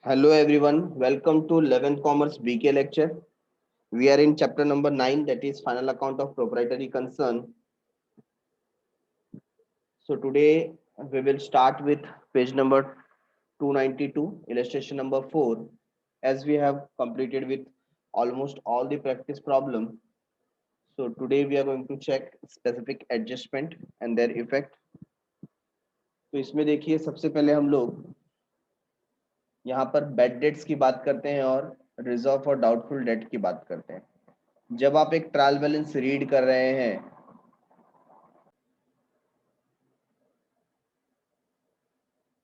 Hello everyone, welcome to 11th Commerce BK lecture. We are in chapter number 9, that is final account of proprietary concern. So today we will start with page number 292, illustration number 4, as we have completed with almost all the practice problem. So today we are going to check specific adjustment and their effect. तो इसमें देखिए सबसे पहले हम लोग यहाँ पर bad debts की बात करते हैं और रिजर्व और डाउटफुल डेट की बात करते हैं। जब आप एक ट्रायल बैलेंस रीड कर रहे हैं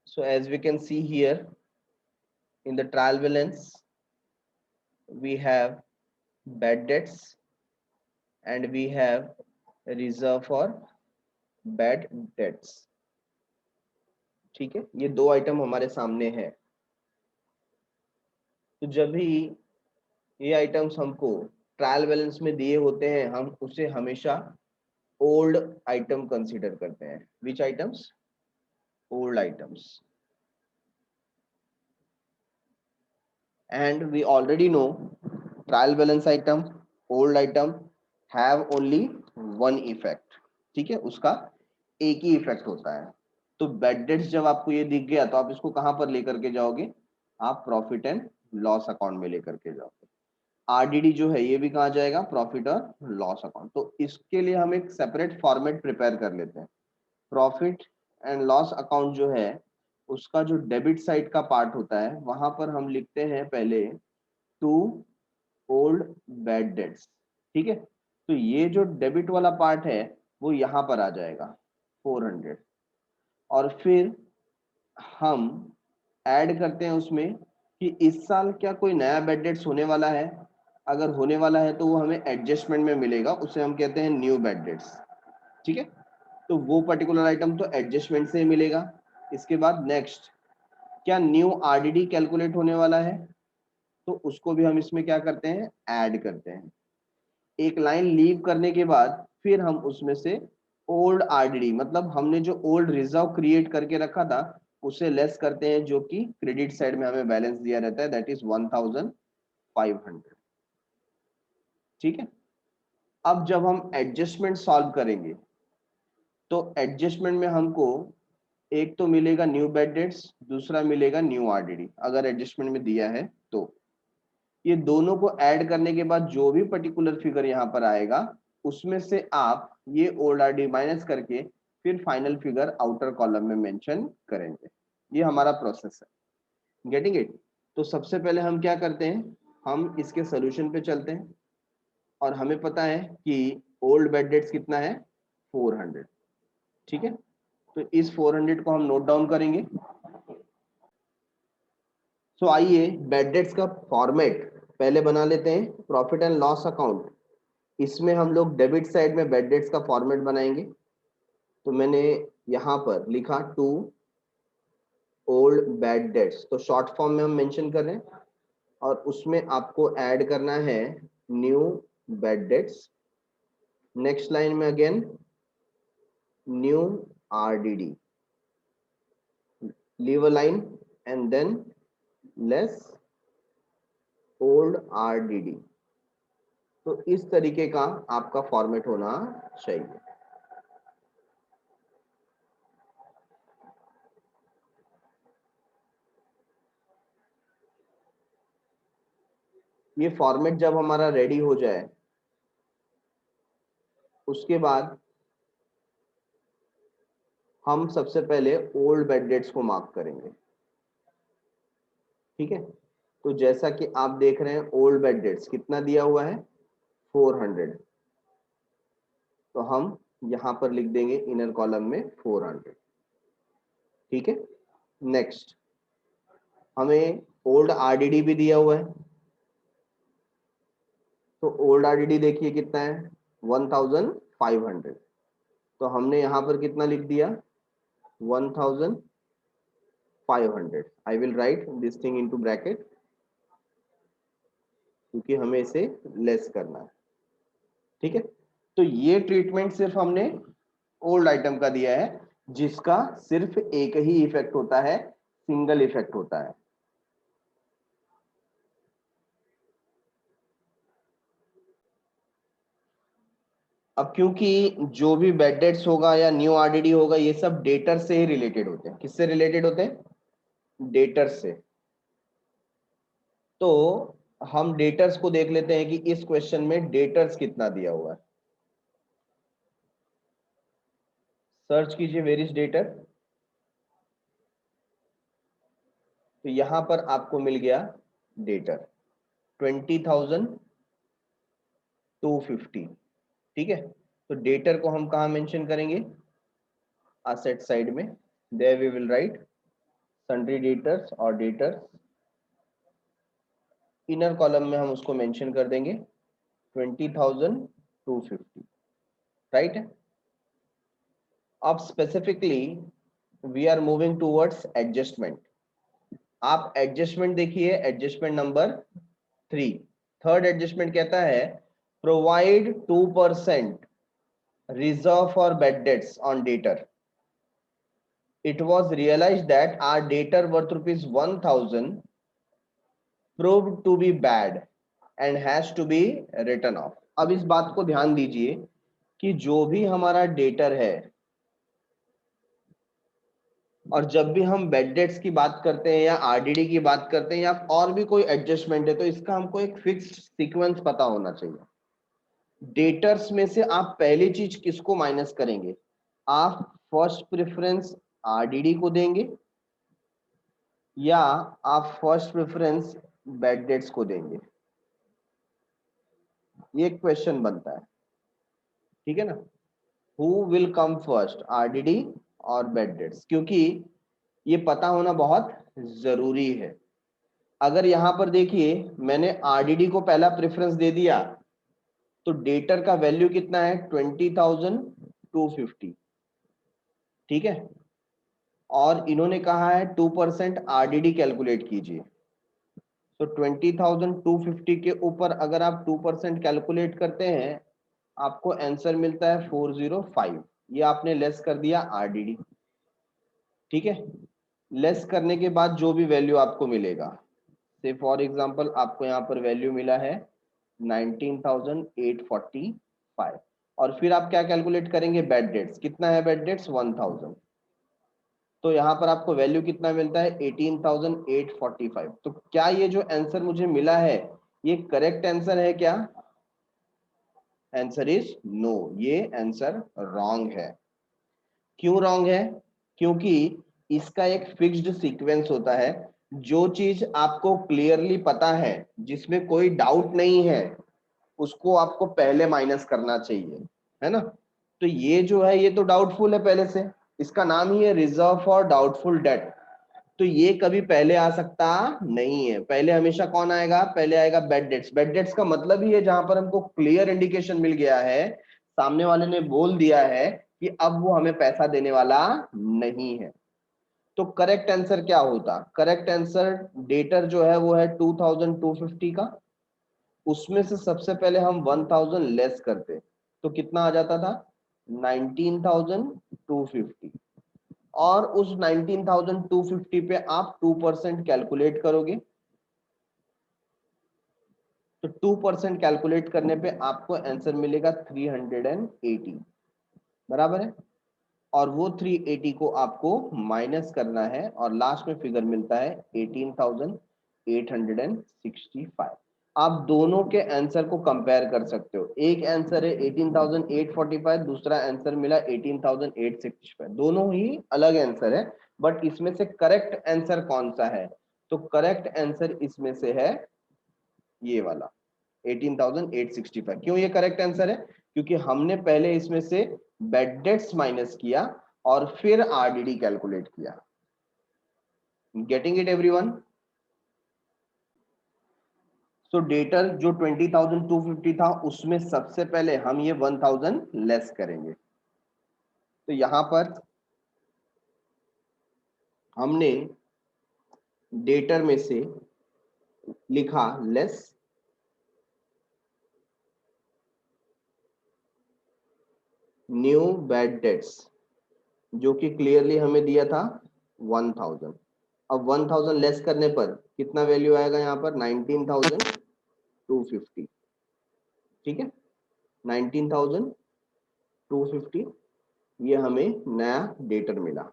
so as we can see here in the trial balance we have bad debts and we have reserve for bad debts। ठीक है, ये दो आइटम हमारे सामने है। तो जब भी ये आइटम्स हमको ट्रायल बैलेंस में दिए होते हैं हम उसे हमेशा ओल्ड आइटम कंसीडर करते हैं। Which items? Old items. and we already know trial balance item, old item have only one effect। ठीक है, उसका एक ही इफेक्ट होता है। तो बैड डेट्स जब आपको ये दिख गया तो आप इसको कहां पर लेकर के जाओगे? आप प्रॉफिट एंड लॉस अकाउंट में लेकर के जाओगे। आरडीडी जो है ये भी कहाँ जाएगा? प्रॉफिट और लॉस अकाउंट। तो इसके लिए हम एक सेपरेट फॉर्मेट प्रिपेयर कर लेते हैं। प्रॉफिट एंड लॉस अकाउंट जो है उसका जो डेबिट साइड का पार्ट होता है वहां पर हम लिखते हैं पहले टू ओल्ड बैड डेट्स। ठीक है, तो ये जो डेबिट वाला पार्ट है वो यहाँ पर आ जाएगा 400 और फिर हम ऐड करते हैं उसमें कि इस साल क्या कोई नया बैड डेट्स होने वाला है। अगर होने वाला है तो वो हमें एडजस्टमेंट में मिलेगा, उसे हम कहते हैं न्यू बैड डेट्स। ठीक है, तो वो पर्टिकुलर आइटम तो एडजस्टमेंट से ही मिलेगा। इसके बाद नेक्स्ट क्या न्यू आरडीडी कैलकुलेट होने वाला है तो उसको भी हम इसमें क्या करते हैं? ऐड करते हैं। एक लाइन लीव करने के बाद फिर हम उसमें से ओल्ड आरडीडी मतलब हमने जो ओल्ड रिजर्व क्रिएट करके रखा था उसे लेस करते हैं, जो कि क्रेडिट साइड में हमें बैलेंस दिया रहता है, दैट इज 1500। ठीक है, अब जब हम एडजस्टमेंट सॉल्व करेंगे तो एडजस्टमेंट में हमको एक तो मिलेगा न्यू बैड डेट्स, दूसरा मिलेगा न्यू आरडीडी अगर एडजस्टमेंट में दिया है तो। ये दोनों को ऐड करने के बाद जो भी पर्टिकुलर फिगर यहाँ पर आएगा उसमें से आप ये ओल्ड आरडी माइनस करके फिर फाइनल फिगर आउटर कॉलम में मेंशन करेंगे। ये हमारा प्रोसेस है। Getting it? तो सबसे पहले हम क्या करते हैं, हम इसके सोल्यूशन पे चलते हैं और हमें पता है कि ओल्ड बैड डेट्स कितना है? 400। ठीक है, तो इस 400 को हम नोट डाउन करेंगे। सो आइए बैड डेट्स का फॉर्मेट पहले बना लेते हैं। प्रॉफिट एंड लॉस अकाउंट, इसमें हम लोग डेबिट साइड में बैड डेट्स का फॉर्मेट बनाएंगे। तो मैंने यहां पर लिखा टू ओल्ड बैड डेट्स, तो शॉर्ट फॉर्म में हम मेंशन कर रहे हैं और उसमें आपको ऐड करना है new bad debts. Next line में again new RDD, leave a line and then less old RDD. तो इस तरीके का आपका फॉर्मेट होना चाहिए। ये फॉर्मेट जब हमारा रेडी हो जाए उसके बाद हम सबसे पहले ओल्ड बैड डेट्स को मार्क करेंगे। ठीक है, तो जैसा कि आप देख रहे हैं ओल्ड बैड डेट्स कितना दिया हुआ है? 400। तो हम यहां पर लिख देंगे इनर कॉलम में 400। ठीक है, नेक्स्ट हमें ओल्ड आरडीडी भी दिया हुआ है। तो ओल्ड आरडीडी देखिए कितना है? 1500। तो हमने यहां पर कितना लिख दिया? 1500। आई will right this thing into bracket क्योंकि हमें इसे लेस करना है। ठीक है, तो ये ट्रीटमेंट सिर्फ हमने ओल्ड आइटम का दिया है जिसका सिर्फ एक ही इफेक्ट होता है, सिंगल इफेक्ट होता है। अब क्योंकि जो भी बेड डेट्स होगा या न्यू आरडीडी होगा ये सब डेटर से ही रिलेटेड होते हैं। किससे रिलेटेड होते हैं? डेटर से। तो हम डेटर्स को देख लेते हैं कि इस क्वेश्चन में डेटर्स कितना दिया हुआ है। सर्च कीजिए वेर इज डेटर। तो यहां पर आपको मिल गया डेटर 20,250। ठीक है, तो डेटर को हम कहा मेंशन करेंगे? असेट साइड में। There we will write sundry debtors और डेटर्स। इनर कॉलम में हम उसको मेंशन कर देंगे 20,250। राइट है। अब specifically we are moving towards adjustment. आप एडजस्टमेंट देखिए, एडजस्टमेंट नंबर 3। थर्ड एडजस्टमेंट कहता है provide 2% reserve for bad debts on debtor. It was realized that our debtor worth rupees 1,000 proved to be bad and has to be written off. अब इस बात को ध्यान दीजिए कि जो भी हमारा डेटर है और जब भी हम बेड डेट्स की बात करते हैं या आरडीडी की बात करते हैं या और भी कोई एडजस्टमेंट है, तो इसका हमको एक फिक्स्ड सीक्वेंस पता होना चाहिए। डेटर्स में से आप पहली चीज किसको माइनस करेंगे? आप फर्स्ट प्रेफरेंस आरडीडी को देंगे या आप फर्स्ट प्रेफरेंस बेड डेट्स को देंगे? ये क्वेश्चन बनता है। ठीक है ना, who will come first, RDD और बेड डेट्स? क्योंकि ये पता होना बहुत जरूरी है। अगर यहां पर देखिए मैंने आरडीडी को पहला प्रेफरेंस दे दिया तो डेटर का वैल्यू कितना है? 20,250। ठीक है, और इन्होंने कहा है 2% आरडीडी कैलकुलेट कीजिए। तो 20,250 के ऊपर अगर आप 2% कैलकुलेट करते हैं आपको आंसर मिलता है 405। ये आपने लेस कर दिया आरडीडी। ठीक है, लेस करने के बाद जो भी वैल्यू आपको मिलेगा, से फॉर एग्जांपल आपको यहाँ पर वैल्यू मिला है 19,845। और फिर आप क्या कैलकुलेट करेंगे? Bad debts. कितना है बेड डेट्स? 1,000। तो यहाँ पर आपको वैल्यू कितना मिलता है? 18,845। तो क्या ये जो आंसर मुझे मिला है ये करेक्ट आंसर है क्या? आंसर इज नो, ये आंसर रॉन्ग है। क्यों रॉन्ग है? क्योंकि इसका एक फिक्स्ड सीक्वेंस होता है। जो चीज आपको क्लियरली पता है, जिसमें कोई डाउट नहीं है, उसको आपको पहले माइनस करना चाहिए, है ना? तो ये जो है ये तो डाउटफुल है पहले से, इसका नाम ही है रिजर्व फॉर डाउटफुल डेट। तो ये कभी पहले आ सकता नहीं है। पहले हमेशा कौन आएगा? पहले आएगा बेड डेट्स। बेड डेट्स का मतलब ही है जहां पर हमको क्लियर इंडिकेशन मिल गया है, सामने वाले ने बोल दिया है कि अब वो हमें पैसा देने वाला नहीं है। तो करेक्ट आंसर क्या होता? करेक्ट आंसर डेटर जो है वो है 2,250 का। उसमें से सबसे पहले हम 1,000 लेस करते तो कितना आ जाता था? 19,250। और उस 19,250 पे आप 2% कैलकुलेट करोगे। तो 2% कैलकुलेट करने पे आपको आंसर मिलेगा 380। बराबर है। और वो 380 को आपको माइनस करना है और लास्ट में फिगर मिलता है 18,865। आप दोनों के आंसर को कंपेयर कर सकते हो। एक आंसर है 18,845, दूसरा आंसर मिला 18,865। दोनों ही अलग आंसर है, बट इसमें से करेक्ट आंसर कौन सा है? तो करेक्ट आंसर इसमें से है ये वाला 18,865। क्यों ये करेक्ट आंसर है? क्योंकि हमने पहले इसमें से बेड डेट्स माइनस किया और फिर आरडीडी कैलकुलेट किया। Getting it everyone? So debtor जो 20,250 था उसमें सबसे पहले हम ये 1,000 लेस करेंगे। तो यहां पर हमने डेटर में से लिखा लेस न्यू बेड डेट्स, जो कि क्लियरली हमें दिया था 1,000। अब 1,000 लेस करने पर कितना वैल्यू आएगा? यहाँ पर 19,250। ठीक है, 19,250। 250, ये हमें नया डेटर मिला।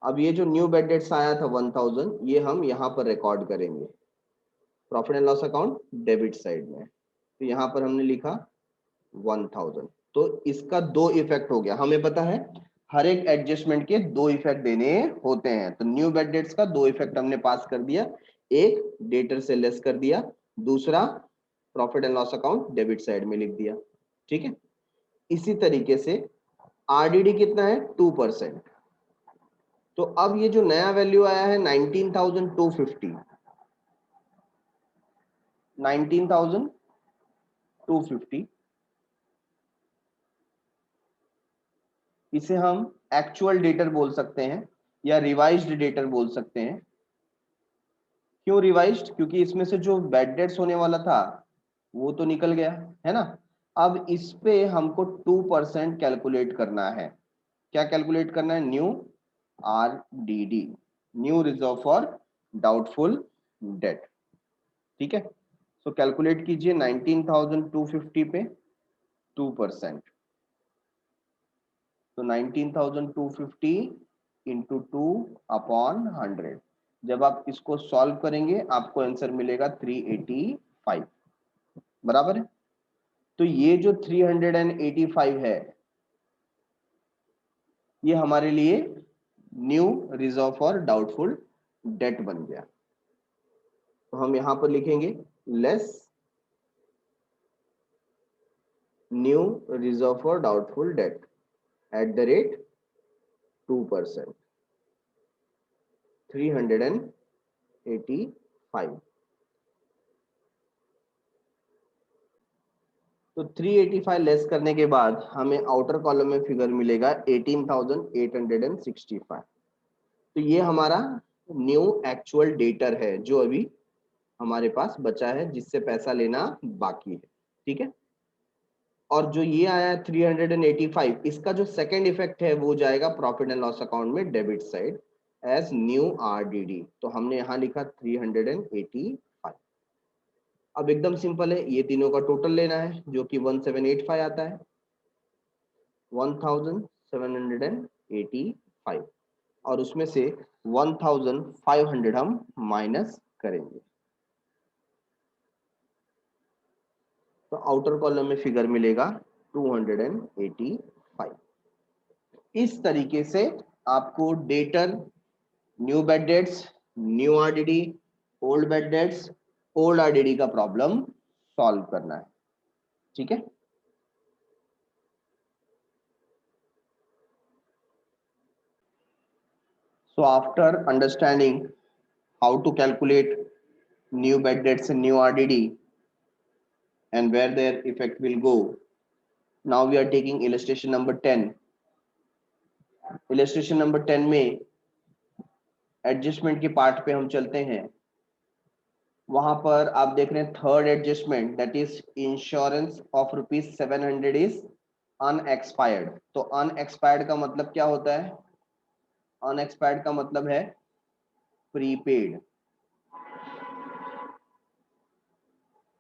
अब ये जो न्यू बेड डेट्स आया था 1000, ये हम यहाँ पर रिकॉर्ड करेंगे profit and loss account debit side में। तो यहाँ पर हमने लिखा 1000। तो इसका दो इफेक्ट हो गया, हमें पता है हर एक एडजस्टमेंट के दो इफेक्ट देने होते हैं। तो न्यू बेड डेट्स का दो इफेक्ट हमने पास कर दिया, एक डेटर से लेस कर दिया, दूसरा profit and loss account debit side में लिख दिया। ठीक है, इसी तरीके से आरडीडी कितना है 2%। तो अब ये जो नया वैल्यू आया है 19,250, 19,250, इसे हम एक्चुअल डेटर बोल सकते हैं या रिवाइज्ड डेटर बोल सकते हैं। क्यों रिवाइज्ड? क्योंकि इसमें से जो बैड डेट्स होने वाला था वो तो निकल गया है ना। अब इस पे हमको 2% कैलकुलेट करना है। क्या कैलकुलेट करना है? New RDD, new reserve for doubtful debt. ठीक है, सो कैलकुलेट कीजिए 19,250 पे 2%। तो 19,250 इंटू 2/100। जब आप इसको सॉल्व करेंगे आपको आंसर मिलेगा 385, बराबर है। तो ये जो 385 है ये हमारे लिए new reserve for doubtful debt बन गया। तो हम यहां पर लिखेंगे less new reserve for doubtful debt at the rate 2%, 385। तो 385 लेस करने के बाद हमें आउटर कॉलम में फिगर मिलेगा 18,865। तो ये हमारा न्यू एक्चुअल डेटर है जो अभी हमारे पास बचा है, जिससे पैसा लेना बाकी है। ठीक है, और जो ये आया 385, इसका जो सेकंड इफेक्ट है वो जाएगा प्रॉफिट एंड लॉस अकाउंट में debit side as new RDD. तो हमने यहां लिखा 385। अब एकदम सिंपल है, ये तीनों का टोटल लेना है जो कि 1785 आता है, 1785, और उसमें से 1500 हम माइनस करेंगे। तो आउटर कॉलम में फिगर मिलेगा 285। इस तरीके से आपको debtor, new bad debts, new RDD, old bad debts, old RDD का प्रॉब्लम सॉल्व करना है। ठीक है, so after understanding how to calculate new bad debts and new RDD and where their effect will go, now we are taking illustration number 10. illustration number 10 में adjustment के part पे हम चलते हैं। वहां पर आप देख रहे हैं third adjustment, that is insurance of ₹700 is unexpired. तो अनएक्सपायर्ड का मतलब क्या होता है? अनएक्सपायर्ड का मतलब है प्रीपेड।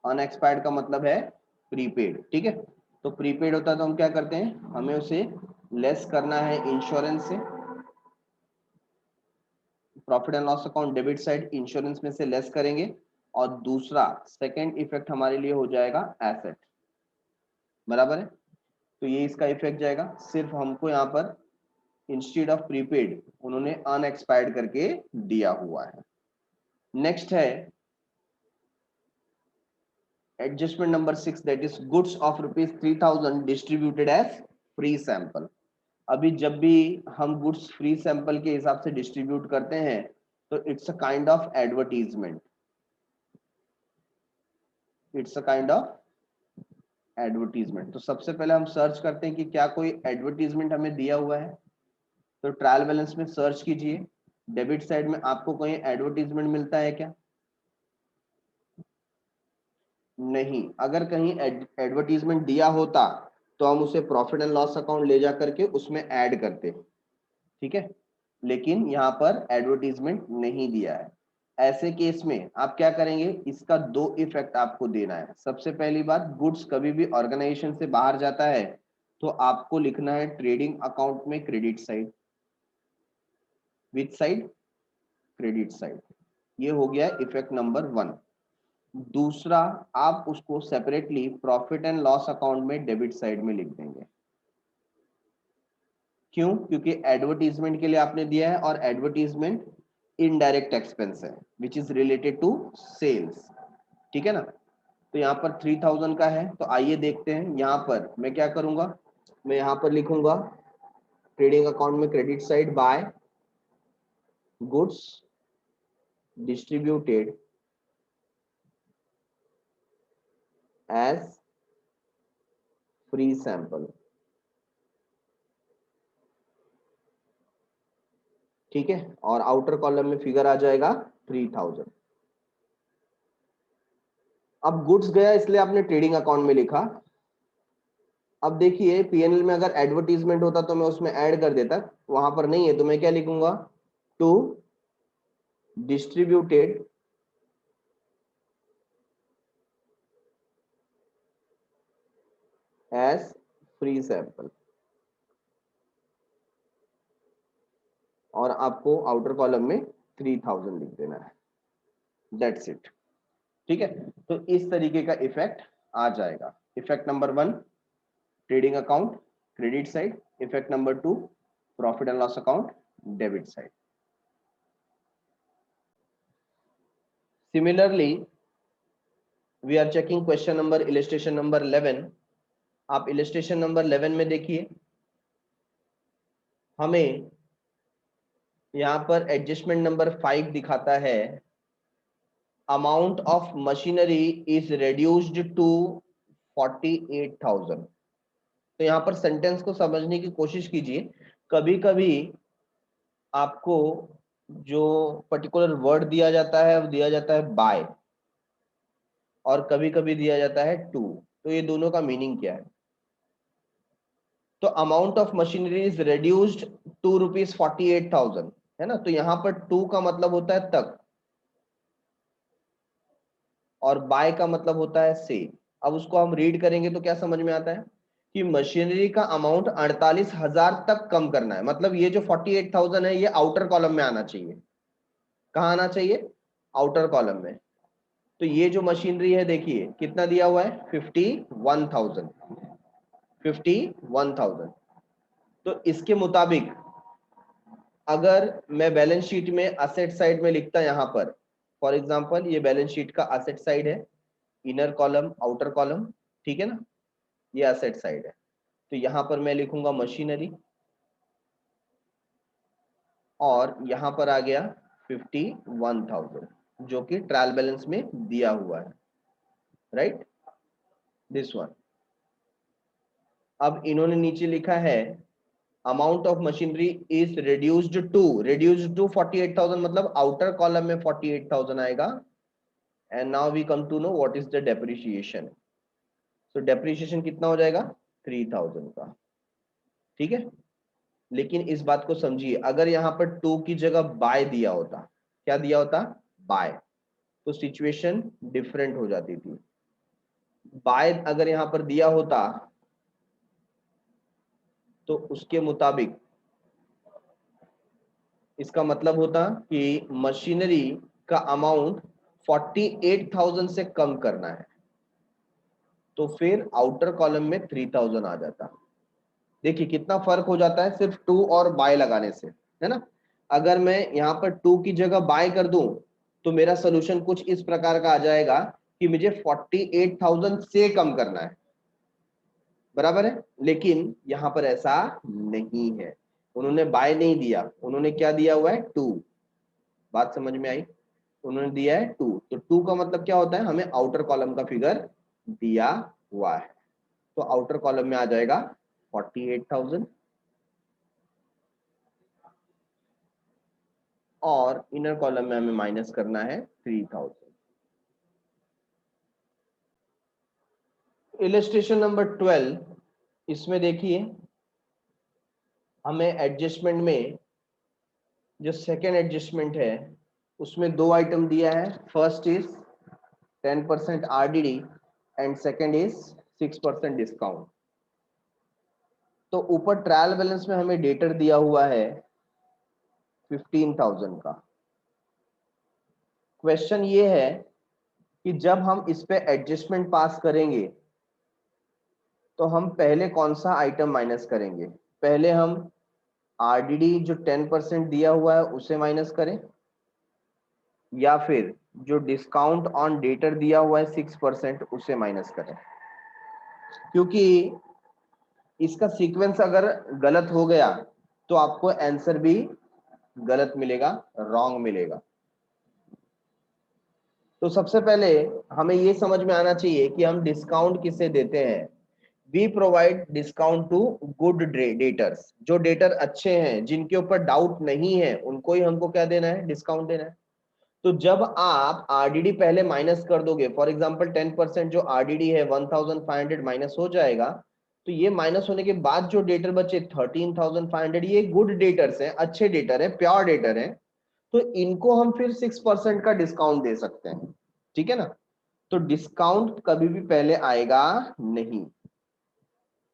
अनएक्सपायर्ड का मतलब है प्रीपेड। ठीक है, तो प्रीपेड होता है तो हम क्या करते हैं, हमें उसे लेस करना है इंश्योरेंस से। Profit and loss account debit side insurance में से लेस करेंगे, और दूसरा सेकंड इफेक्ट हमारे लिए हो जाएगा एसेट, बराबर है। तो ये इसका इफेक्ट जाएगा। सिर्फ हमको यहाँ पर इंस्टेड ऑफ प्रीपेड उन्होंने अनएक्सपायर्ड करके दिया हुआ है। नेक्स्ट है adjustment number 6, that is goods of ₹3,000 distributed as free sample. अभी जब भी हम गुड्स फ्री सैंपल के हिसाब से डिस्ट्रीब्यूट करते हैं तो it's a kind of advertisement, it's a kind of advertisement. तो सबसे पहले हम सर्च करते हैं कि क्या कोई एडवर्टीजमेंट हमें दिया हुआ है। तो ट्रायल बैलेंस में सर्च कीजिए, डेबिट साइड में आपको कोई एडवर्टीजमेंट मिलता है क्या? नहीं। अगर कहीं एडवर्टीजमेंट दिया होता तो हम उसे प्रॉफिट एंड लॉस अकाउंट ले जा करके उसमें ऐड करते। ठीक है, लेकिन यहाँ पर एडवर्टीजमेंट नहीं दिया है। ऐसे केस में आप क्या करेंगे, इसका दो इफेक्ट आपको देना है। सबसे पहली बात, गुड्स कभी भी ऑर्गेनाइजेशन से बाहर जाता है तो आपको लिखना है ट्रेडिंग अकाउंट में credit side, which side, credit side. ये हो गया इफेक्ट नंबर 1। दूसरा, आप उसको separately profit and loss account में डेबिट साइड में लिख देंगे। क्यों? क्योंकि एडवर्टीजमेंट के लिए आपने दिया है और एडवर्टीजमेंट इनडायरेक्ट एक्सपेंस है which is related to sales, ठीक है ना। तो यहाँ पर 3000 का है, तो आइए देखते हैं। यहाँ पर मैं क्या करूंगा, मैं यहाँ पर लिखूंगा ट्रेडिंग अकाउंट में credit side by goods distributed as free sample, ठीक है। और आउटर कॉलम में फिगर आ जाएगा 3000। अब गुड्स गया इसलिए आपने ट्रेडिंग अकाउंट में लिखा। अब देखिए पीएनएल में अगर एडवर्टीजमेंट होता तो मैं उसमें ऐड कर देता, वहां पर नहीं है तो मैं क्या लिखूंगा, to distributed as free sample, और आपको आउटर कॉलम में 3000 लिख देना है, दैट्स इट, ठीक है। तो इस तरीके का इफेक्ट आ जाएगा। Effect number 1 trading account credit side, effect number 2 profit and loss account debit side. Similarly we are checking question number illustration number 11। आप इलस्ट्रेशन नंबर 11 में देखिए, हमें यहां पर एडजस्टमेंट नंबर 5 दिखाता है amount of machinery is reduced to 48,000। तो यहां पर सेंटेंस को समझने की कोशिश कीजिए। कभी कभी आपको जो पर्टिकुलर वर्ड दिया जाता है वो दिया जाता है बाय, और कभी कभी दिया जाता है टू। तो ये दोनों का मीनिंग क्या है? तो amount of machinery is reduced to ₹48,000, है ना। तो यहाँ पर टू का मतलब होता है तक, और बाय का मतलब होता है से। अब उसको हम रीड करेंगे तो क्या समझ में आता है कि मशीनरी का अमाउंट 48,000 तक कम करना है। मतलब ये जो 48,000 है ये आउटर कॉलम में आना चाहिए। कहाँ आना चाहिए? आउटर कॉलम में। तो ये जो मशीनरी है देखिए कितना दिया हुआ है, 51,000, 51,000। तो इसके मुताबिक अगर मैं बैलेंस शीट में असेट साइड में लिखता यहां पर, फॉर एग्जांपल ये बैलेंस शीट का असेट साइड है, इनर कॉलम आउटर कॉलम, ठीक है ना, ये असेट साइड है। तो यहां पर मैं लिखूंगा मशीनरी, और यहां पर आ गया 51,000 जो कि ट्रायल बैलेंस में दिया हुआ है, राइट, दिस वन। अब इन्होंने नीचे लिखा है amount of machinery is reduced to 48,000, मतलब आउटर कॉलम में 48,000 आएगा। And now we come to know what is the depreciation. तो डेप्रिसिएशन कितना हो जाएगा, 3,000 का, ठीक है। लेकिन इस बात को समझिए, अगर यहाँ पर टू की जगह बाय दिया होता, क्या दिया होता, बाय, तो सिचुएशन डिफरेंट हो जाती थी। बाय अगर यहाँ पर दिया होता तो उसके मुताबिक इसका मतलब होता कि मशीनरी का अमाउंट 48,000 से कम करना है, तो फिर आउटर कॉलम में 3,000 आ जाता। देखिए कितना फर्क हो जाता है सिर्फ टू और बाय लगाने से, है ना। अगर मैं यहाँ पर टू की जगह बाय कर दूं तो मेरा सोल्यूशन कुछ इस प्रकार का आ जाएगा कि मुझे 48,000 से कम करना है, बराबर है। लेकिन यहाँ पर ऐसा नहीं है, उन्होंने बाय नहीं दिया, उन्होंने क्या दिया हुआ है, टू। बात समझ में आई? उन्होंने दिया है टू, तो टू का मतलब क्या होता है, हमें आउटर कॉलम का फिगर दिया हुआ है। तो आउटर कॉलम में आ जाएगा 48,000, और इनर कॉलम में हमें माइनस करना है 3,000। इलस्ट्रेशन नंबर 12, इसमें देखिए हमें एडजस्टमेंट में जो सेकेंड एडजस्टमेंट है उसमें दो आइटम दिया है। First is 10% RDD and second is 6% discount. तो ऊपर ट्रायल बैलेंस में हमें डेटर दिया हुआ है 15,000 का। क्वेश्चन ये है कि जब हम इस पे एडजस्टमेंट पास करेंगे तो हम पहले कौन सा आइटम माइनस करेंगे? पहले हम आरडीडी जो 10% दिया हुआ है उसे माइनस करें, या फिर जो डिस्काउंट ऑन डेटर दिया हुआ है 6% उसे माइनस करें? क्योंकि इसका सीक्वेंस अगर गलत हो गया तो आपको आंसर भी गलत मिलेगा, रॉन्ग मिलेगा। तो सबसे पहले हमें ये समझ में आना चाहिए कि हम डिस्काउंट किसे देते हैं। We provide discount to good debtors. जो डेटर अच्छे हैं, जिनके ऊपर डाउट नहीं है, उनको ही हमको क्या देना है? डिस्काउंट देना है। तो जब आप आरडीडी पहले माइनस कर दोगे, फॉर एग्जांपल 10% जो आरडीडी है 1500 माइनस हो जाएगा, तो ये माइनस होने के बाद जो डेटर बचे 13,500, ये गुड डेटर्स हैं, अच्छे डेटर है, प्योर डेटर है। तो इनको हम फिर 6% का डिस्काउंट दे सकते हैं, ठीक है ना। तो डिस्काउंट कभी भी पहले आएगा नहीं,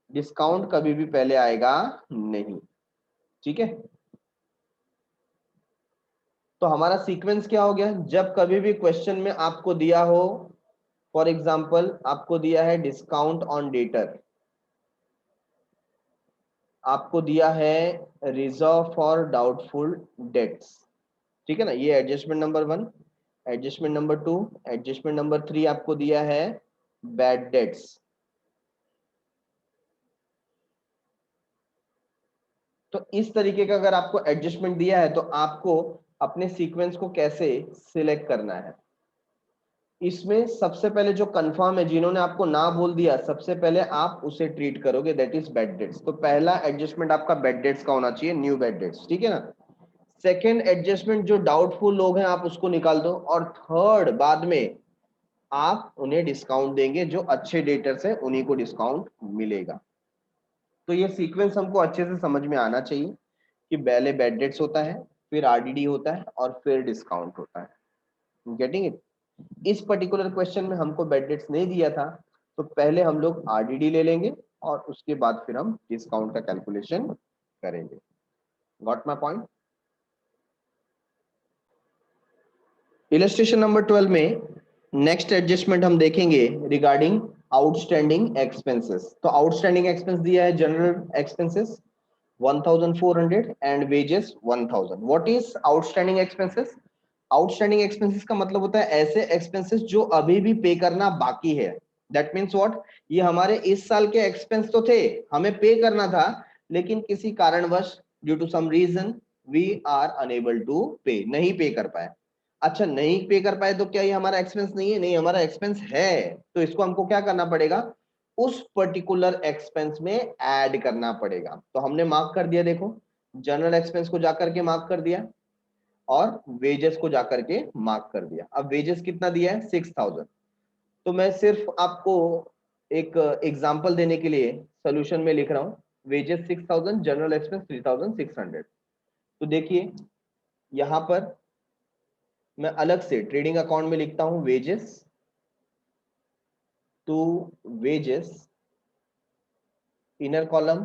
डिस्काउंट कभी भी पहले आएगा नहीं, ठीक है। तो हमारा सीक्वेंस क्या हो गया? जब कभी भी क्वेश्चन में आपको दिया हो, फॉर एग्जाम्पल आपको दिया है डिस्काउंट ऑन डेटर, आपको दिया है रिजर्व फॉर डाउटफुल डेट्स, ठीक है ना, ये adjustment number 1। Adjustment number 2, adjustment number 3 आपको दिया है बैड डेट्स। तो इस तरीके का अगर आपको एडजस्टमेंट दिया है तो आपको अपने सीक्वेंस को कैसे सिलेक्ट करना है? इसमें सबसे पहले जो कंफर्म है, जिन्होंने आपको ना बोल दिया, सबसे पहले आप उसे ट्रीट करोगे, दैट इज बैड डेट्स। तो पहला एडजस्टमेंट आपका बैड डेट्स का होना चाहिए, न्यू बैड डेट्स, ठीक है ना। सेकेंड एडजस्टमेंट जो डाउटफुल लोग हैं आप उसको निकाल दो, और थर्ड बाद में आप उन्हें डिस्काउंट देंगे, जो अच्छे डेटर्स हैं उन्हीं को डिस्काउंट मिलेगा। तो ये सीक्वेंस हमको अच्छे से समझ में आना चाहिए कि पहले बैड डेट्स होता है, फिर आरडीडी होता है, और फिर डिस्काउंट होता है। Getting it? इस पर्टिकुलर क्वेश्चन में हमको बैड डेट्स नहीं दिया था, तो पहले हम लोग आरडीडी ले लेंगे और उसके बाद फिर हम डिस्काउंट का कैलकुलेशन करेंगे। Got my point? Illustration number 12 में नेक्स्ट एडजस्टमेंट हम देखेंगे रिगार्डिंग आउटस्टैंडिंग एक्सपेंसेस। तो आउटस्टैंडिंग एक्सपेंस दिया है general expenses 1400 and wages 1000। What is outstanding expenses? Outstanding expenses का मतलब होता है ऐसे एक्सपेंसेस जो अभी भी पे करना बाकी है। That means what? ये हमारे इस साल के एक्सपेंस तो थे, हमें पे करना था, लेकिन किसी कारणवश due to some reason we are unable to pay, नहीं पे कर पाए। अच्छा, नहीं पे कर पाए तो क्या ये हमारा एक्सपेंस नहीं है? नहीं, हमारा एक्सपेंस है। तो इसको हमको क्या करना पड़ेगा? उस पर्टिकुलर एक्सपेंस में ऐड करना पड़ेगा। तो हमने मार्क कर दिया, देखो, जनरल एक्सपेंस को जाकर के मार्क कर दिया और वेजेस को जाकर के मार्क कर दिया। अब वेजेस कितना दिया है? 6,000। तो मैं सिर्फ आपको एक एग्जांपल देने के लिए सॉल्यूशन में लिख रहा हूं, वेजेस 6,000, जनरल एक्सपेंस 3,600। तो देखिए यहां पर मैं अलग से ट्रेडिंग अकाउंट में लिखता हूं wages to wages, inner column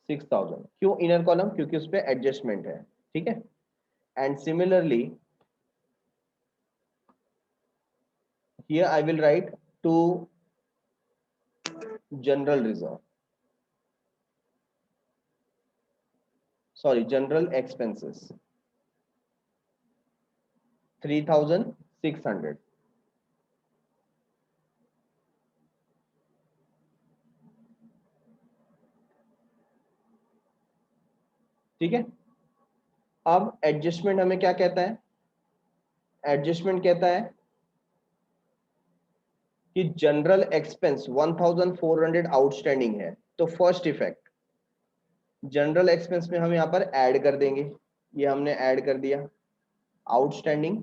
6,000। क्यों इनर कॉलम? क्योंकि उस पर एडजस्टमेंट है, ठीक है। And similarly here I will write to general reserve, sorry general expenses 3,600। ठीक है। अब एडजस्टमेंट हमें क्या कहता है? एडजस्टमेंट कहता है कि जनरल एक्सपेंस 1400 आउटस्टैंडिंग है, तो फर्स्ट इफेक्ट जनरल एक्सपेंस में हम यहां पर ऐड कर देंगे। ये हमने ऐड कर दिया, आउटस्टैंडिंग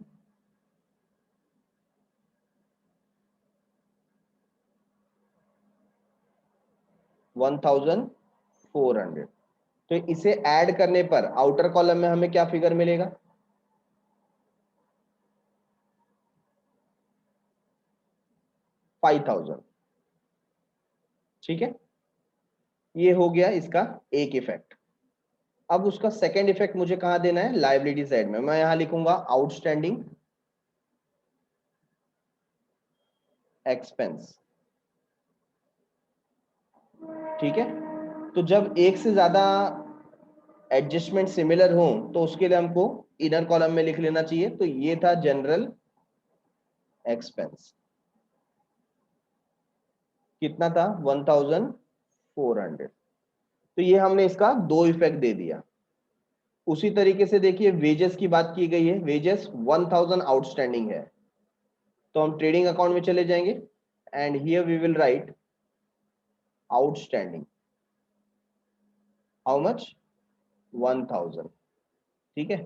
1400। तो इसे ऐड करने पर आउटर कॉलम में हमें क्या फिगर मिलेगा? 5,000, ठीक है। ये हो गया इसका एक इफेक्ट। अब उसका सेकेंड इफेक्ट मुझे कहां देना है, लायबिलिटी साइड में। मैं यहां लिखूंगा आउटस्टैंडिंग एक्सपेंस। ठीक है, तो जब एक से ज्यादा एडजस्टमेंट सिमिलर हो तो उसके लिए हमको इनर कॉलम में लिख लेना चाहिए। तो ये था जनरल एक्सपेंस, कितना था 1400। तो ये हमने इसका दो इफेक्ट दे दिया। उसी तरीके से देखिए वेजेस की बात की गई है, वेजेस 1000 आउटस्टैंडिंग है, तो हम ट्रेडिंग अकाउंट में चले जाएंगे and here we will write outstanding how much 1000। ठीक है,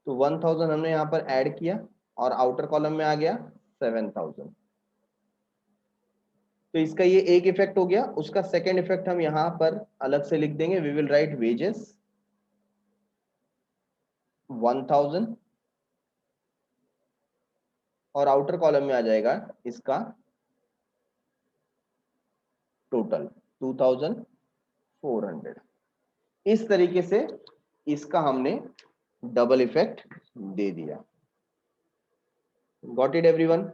तो 1000 हमने यहाँ पर ऐड किया और आउटर कॉलम में आ गया 7000। तो इसका ये एक इफेक्ट हो गया। उसका सेकेंड इफेक्ट हम यहाँ पर अलग से लिख देंगे, वी विल राइट वेजेस 1000 और आउटर कॉलम में आ जाएगा इसका टोटल 2400। इस तरीके से इसका हमने डबल इफेक्ट दे दिया। Got it everyone?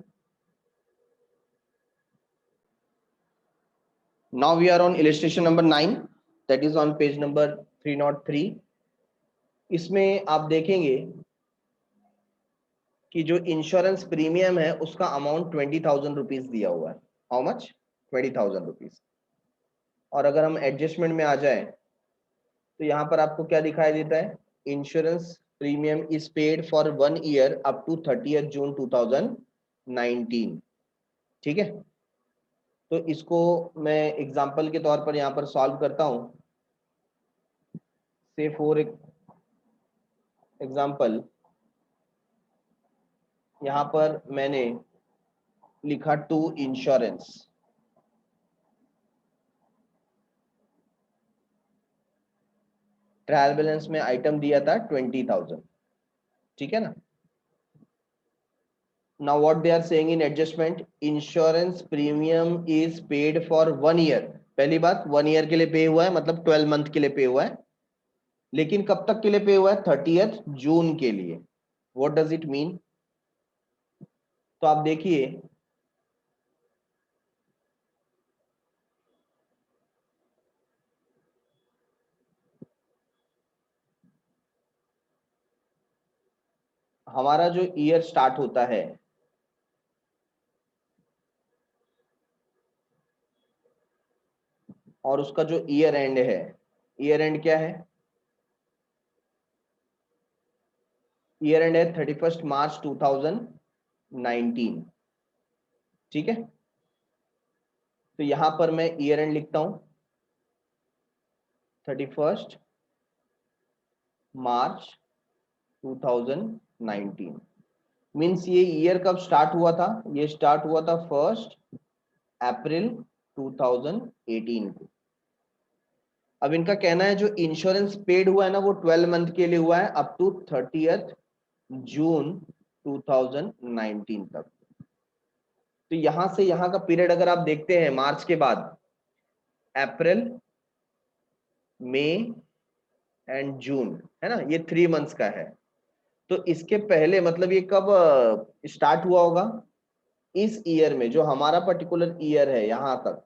Now we are on illustration number 9, that is on page number 303। इसमें आप देखेंगे कि जो इंश्योरेंस प्रीमियम है उसका अमाउंट 20,000 रुपीज दिया हुआ है। How much? 20,000 रुपीज। और अगर हम एडजस्टमेंट में आ जाए तो यहाँ पर आपको क्या दिखाई देता है, insurance premium is paid for 1 year up to 30 June 2019। ठीक है, तो इसको मैं एग्जांपल के तौर पर यहाँ पर सॉल्व करता हूँ। से फॉर एग्जांपल यहाँ पर मैंने लिखा टू इंश्योरेंस, ट्रायल बैलेंस में आइटम दिया था 20,000। ठीक है ना, now what they are saying in adjustment, insurance premium is paid for 1 year। पहली बात 1 ईयर के लिए पे हुआ है, मतलब 12 मंथ के लिए पे हुआ है, लेकिन कब तक के लिए पे हुआ है, 30 जून के लिए। What does it mean? तो आप देखिए हमारा जो ईयर स्टार्ट होता है और उसका जो ईयर एंड है, ईयर एंड क्या है, ईयर एंड है 31 मार्च 2019। ठीक है, तो यहां पर मैं ईयर एंड लिखता हूं 31 मार्च 2019। मीन्स ये ईयर कब स्टार्ट हुआ था, ये स्टार्ट हुआ था 1 अप्रैल 2018 को। अब इनका कहना है जो इंश्योरेंस पेड हुआ है ना वो 12 मंथ के लिए हुआ है अप टू 30 जून 2019 तक। तो यहां से यहां का पीरियड अगर आप देखते हैं, मार्च के बाद अप्रैल, मई एंड जून, है ना, ये 3 मंथ्स का है। तो इसके पहले मतलब ये कब स्टार्ट हुआ होगा, इस ईयर में, जो हमारा पर्टिकुलर ईयर है यहां तक,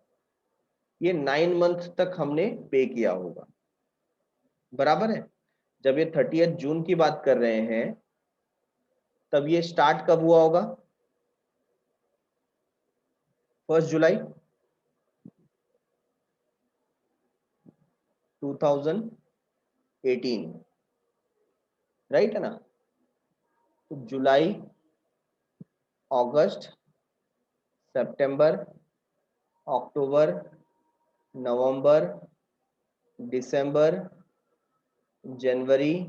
ये 9 मंथ तक हमने पे किया होगा। बराबर है, जब ये 30 जून की बात कर रहे हैं तब ये स्टार्ट कब हुआ होगा, 1 जुलाई 2018, राइट है ना। तो जुलाई, अगस्त, सितंबर, अक्टूबर, नवंबर, दिसंबर, जनवरी,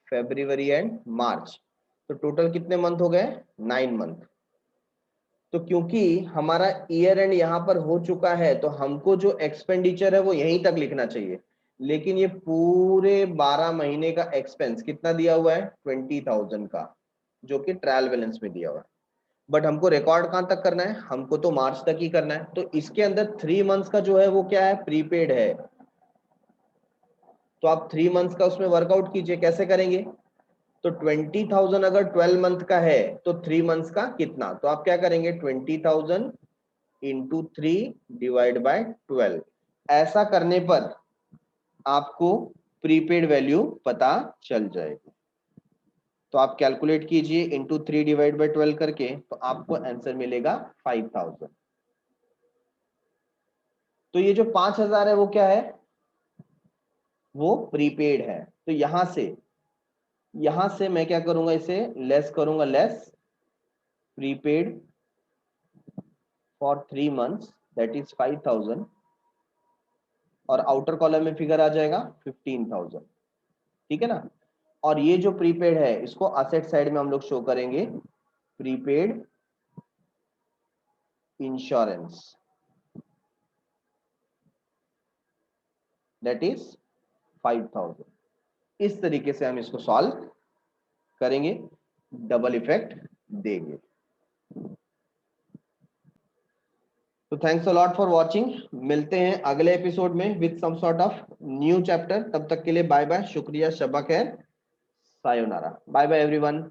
फरवरी एंड मार्च। तो टोटल कितने मंथ हो गए, 9 मंथ। तो क्योंकि हमारा ईयर एंड यहाँ पर हो चुका है तो हमको जो एक्सपेंडिचर है वो यहीं तक लिखना चाहिए, लेकिन ये पूरे 12 महीने का एक्सपेंस कितना दिया हुआ है, 20,000 का, जो कि ट्रायल बैलेंस में दिया हुआ है। बट हमको रिकॉर्ड कहां तक करना है, हमको तो मार्च तक ही करना है। तो इसके अंदर 3 मंथ्स का जो है वो क्या है, प्रीपेड है। तो आप 3 मंथ्स का उसमें वर्कआउट कीजिए, कैसे करेंगे? तो 20,000 अगर 12 मंथ का है तो 3 मंथ्स का कितना? तो आप क्या करेंगे, 20,000 इंटू 3 डिवाइड बाय 12। ऐसा करने पर आपको प्रीपेड वैल्यू पता चल जाएगी। तो आप कैलकुलेट कीजिए इंटू 3 डिवाइड बाय 12 करके, तो आपको आंसर मिलेगा 5,000। तो ये जो 5,000 है वो क्या है? वो प्रीपेड है। तो यहां से मैं क्या करूंगा, इसे लेस करूंगा, less prepaid for 3 months that is 5,000, और आउटर कॉलम में फिगर आ जाएगा 15,000। ठीक है ना? और ये जो प्रीपेड है इसको असेट साइड में हम लोग शो करेंगे, प्रीपेड इंश्योरेंस दैट इज 5,000। इस तरीके से हम इसको सॉल्व करेंगे, डबल इफेक्ट देंगे। तो thanks a lot for watching. मिलते हैं अगले एपिसोड में with some sort of new chapter. तब तक के लिए बाय बाय, शुक्रिया, शबा खैर, सायोनारा, बाय बाय एवरीवन।